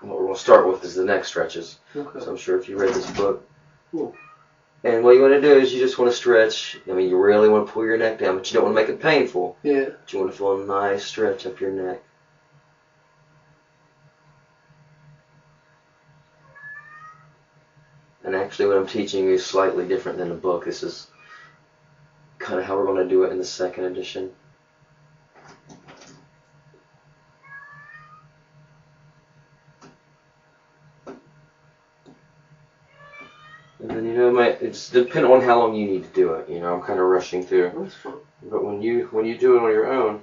what we're going to start with is the neck stretches. Okay. So I'm sure if you read this book. Cool. And what you want to do is you just want to stretch. I mean, you really want to pull your neck down, but you don't want to make it painful. Yeah. But you want to feel a nice stretch up your neck. And actually what I'm teaching you is slightly different than the book. This is kind of how we're going to do it in the second edition. And then, you know, it's depending on how long you need to do it. You know, I'm kind of rushing through. That's fun. But when you do it on your own,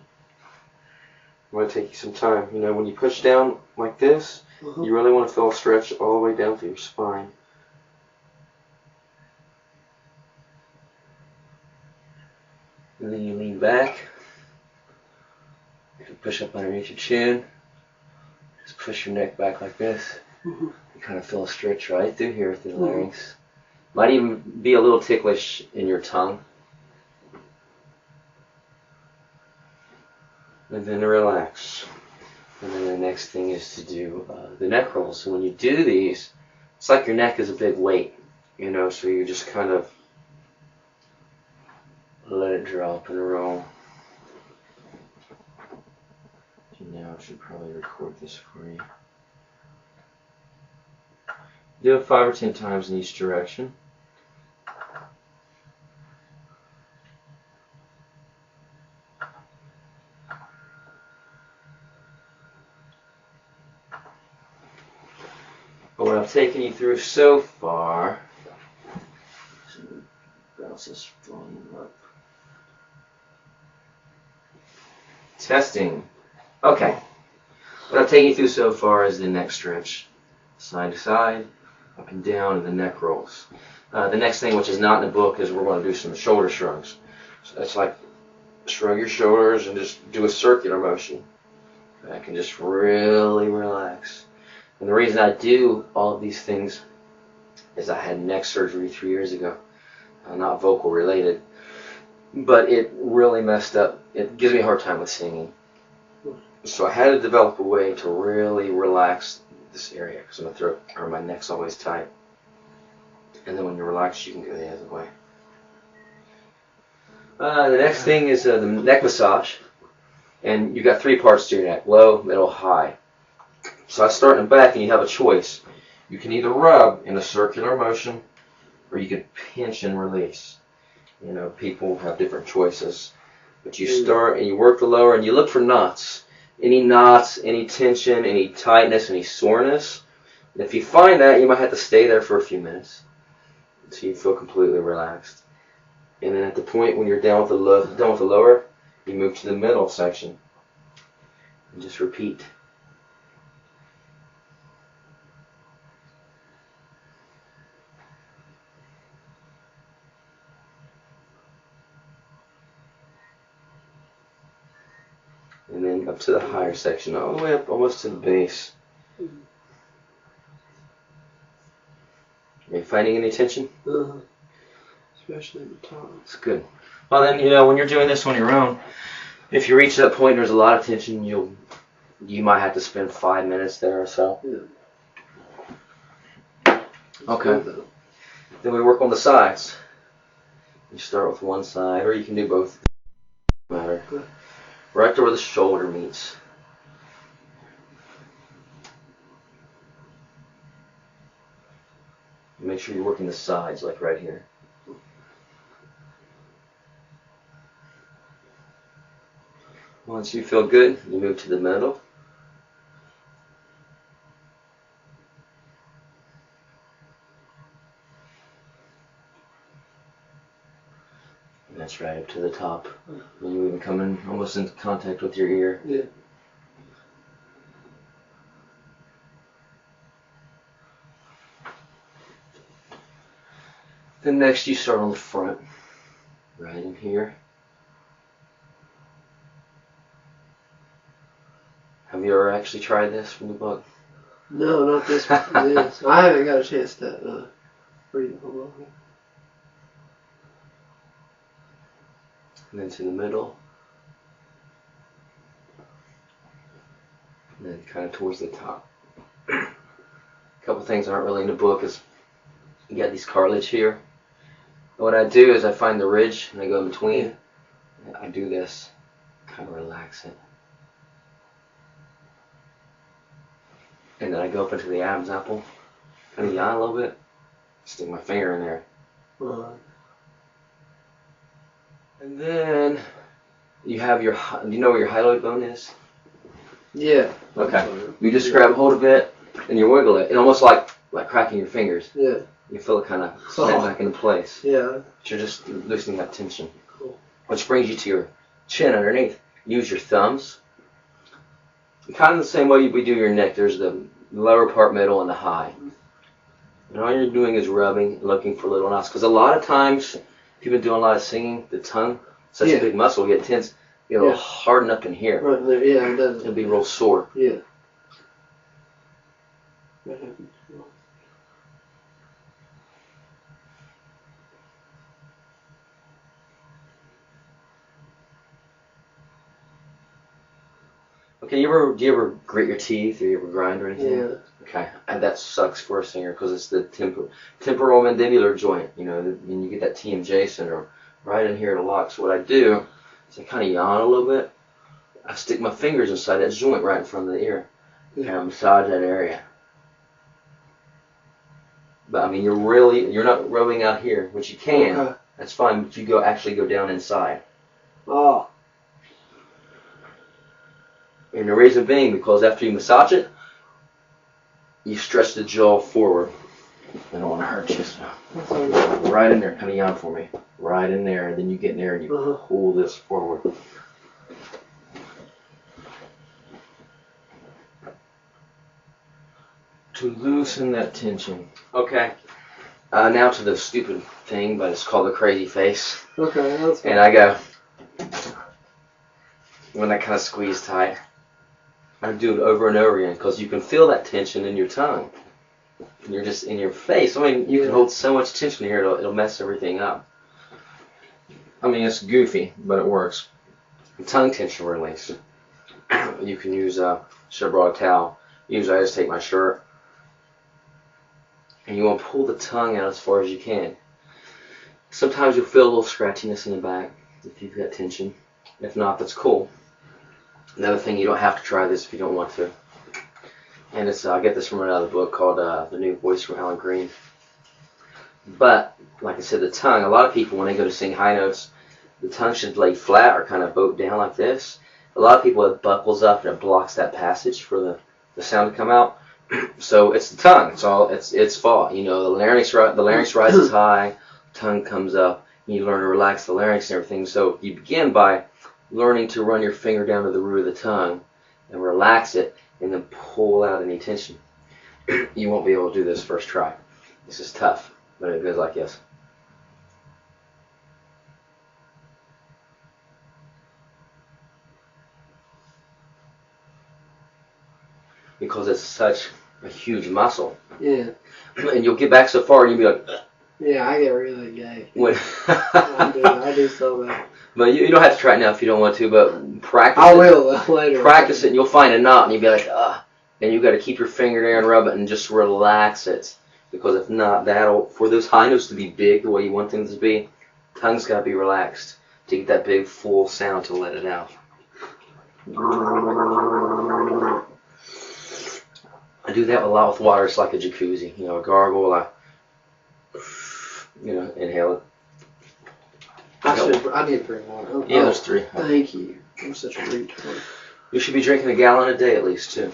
it might take you some time. You know, when you push down like this, you really want to feel a stretch all the way down through your spine. And then you lean back. You can push up underneath your chin. Just push your neck back like this. You kind of feel a stretch right through here, through the larynx. Might even be a little ticklish in your tongue. And then relax. And then the next thing is to do the neck rolls. So when you do these, it's like your neck is a big weight, you know, so you just kind of let it drop and roll. Now I should probably record this for you. Do it 5 or 10 times in each direction. But what I've taken you through so far, bounce this volume up. Testing. Okay. What I've taken you through so far is the neck stretch. Side to side, up and down, and the neck rolls. The next thing, which is not in the book, is we're going to do some shoulder shrugs. So that's like shrug your shoulders and just do a circular motion. I can just really relax. And the reason I do all of these things is I had neck surgery 3 years ago. Not vocal related, but it really messed up. It gives me a hard time with singing. So I had to develop a way to really relax this area because my throat or my neck's always tight. And then when you relax, you can go the other way. The next thing is the neck massage. And you've got 3 parts to your neck: low, middle, high. So I start in the back, and you have a choice. You can either rub in a circular motion, or you can pinch and release. You know, people have different choices. But you start and you work the lower, and you look for knots. Any tension, any tightness, any soreness. And if you find that, you might have to stay there for a few minutes until you feel completely relaxed. And then at the point when you're done with the lower, you move to the middle section. And just repeat. And then up to the higher section, all the way up almost to the base. Are you finding any tension? Especially in the tongue. It's good. Well then, you know, when you're doing this on your own, if you reach that point and there's a lot of tension, you might have to spend 5 minutes there or so. Yeah. Okay. Then we work on the sides. You start with one side, or you can do both. Doesn't matter. Good. Right to where the shoulder meets. Make sure you're working the sides, like right here. Once you feel good, you move to the middle. And that's right up to the top. And you even come in almost into contact with your ear. Yeah. Then next you start on the front, right in here. Have you ever actually tried this from the book? No, not this. This. I haven't got a chance to read it. Hold on. And then to the middle. And then kind of towards the top. couple things that aren't really in the book is you got these cartilage here. And what I do is I find the ridge and I go in between. And I do this, kind of relax it. And then I go up into the Adam's apple, kind of yawn a little bit, stick my finger in there. And then you have your, do you know where your hyaloid bone is? Yeah. Okay. You just grab hold of it and you wiggle it. It's almost like cracking your fingers. Yeah. You feel it kind of snap back into place. Yeah. But you're just loosening that tension. Cool. Which brings you to your chin underneath. Use your thumbs. Kind of the same way we do your neck. There's the lower part, middle, and the high. And all you're doing is rubbing, looking for little knots. Because a lot of times, if you've been doing a lot of singing, the tongue, such a big muscle, get tense, it'll harden up in here. Right there, yeah, it does. It'll be real sore. Yeah. Okay, do you ever grit your teeth or you ever grind or anything? Yeah. Okay, and that sucks for a singer because it's the temporal mandibular joint, you know, and you get that TMJ syndrome right in here to lock. So what I do is I kind of yawn a little bit. I stick my fingers inside that joint right in front of the ear and I massage that area. But I mean, you're not rubbing out here, which you can. Okay. That's fine, but you actually go down inside. Oh. And the reason being, because after you massage it, you stretch the jaw forward. I don't want to hurt you, so right in there, kind of yawn for me. Right in there, and then you get in there and you pull this forward. To loosen that tension. Okay. Now to the stupid thing, but it's called the crazy face. Okay, that's fine. And I go, when I kind of squeeze tight, I do it over and over again because you can feel that tension in your tongue. And you're just in your face. I mean, you can hold so much tension here, it'll mess everything up. I mean, it's goofy, but it works. Tongue tension release. You can use should have brought a towel. Usually I just take my shirt. And you want to pull the tongue out as far as you can. Sometimes you'll feel a little scratchiness in the back if you've got tension. If not, that's cool. Another thing, you don't have to try this if you don't want to. And it's I get this from another book called The New Voice from Alan Green. But, like I said, the tongue, a lot of people when they go to sing high notes, the tongue should lay flat or kind of boat down like this. A lot of people, it buckles up and it blocks that passage for the sound to come out. So it's the tongue. It's fault. You know, the larynx rises high, tongue comes up, and you learn to relax the larynx and everything. So you begin by learning to run your finger down to the root of the tongue and relax it, and then pull out any tension. You won't be able to do this first try. This is tough, but it goes like this. Because it's such a huge muscle. Yeah. And you'll get back so far and you'll be like, ugh. Yeah, I get really gay. When I do so bad. But you don't have to try it now if you don't want to, but practice I it. will later. Practice it and you'll find a knot and you'll be like, ugh. And you've got to keep your finger there and rub it and just relax it. Because if not, for those high notes to be big the way you want them to be, tongue's got to be relaxed to get that big full sound to let it out. I do that a lot with water. It's like a jacuzzi. You know, a gargle, inhale it. I need to bring water. Yeah, there's 3. Thank you. I'm such a retard. You should be drinking a gallon a day at least, too.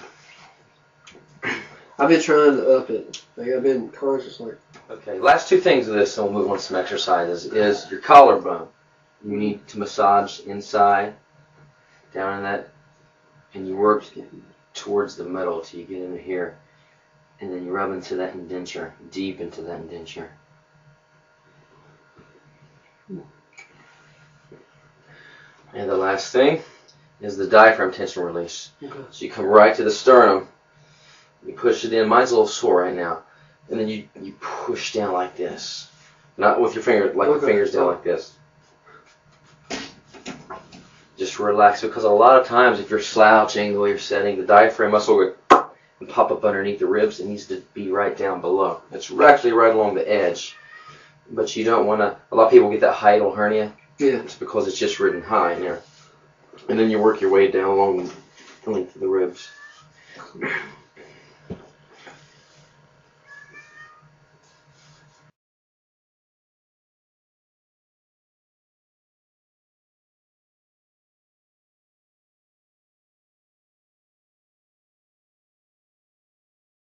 I've been trying to up it. I've been consciously. Okay, last 2 things of this, and we'll move on to some exercises, is your collarbone. You need to massage inside, down in that, and you work towards the middle till you get into here. And then you rub into that indenture, deep into that indenture. And the last thing is the diaphragm tension release. Okay. So you come right to the sternum, you push it in. Mine's a little sore right now. And then you push down like this. Not with your finger, like your fingers down like this. Just relax, because a lot of times if you're slouching the way you're setting, the diaphragm muscle will and pop up underneath the ribs. It needs to be right down below. It's actually right along the edge, but you don't want to. A lot of people get that hiatal hernia. Yeah. It's because it's just ridden high in there. And then you work your way down along the length of the ribs.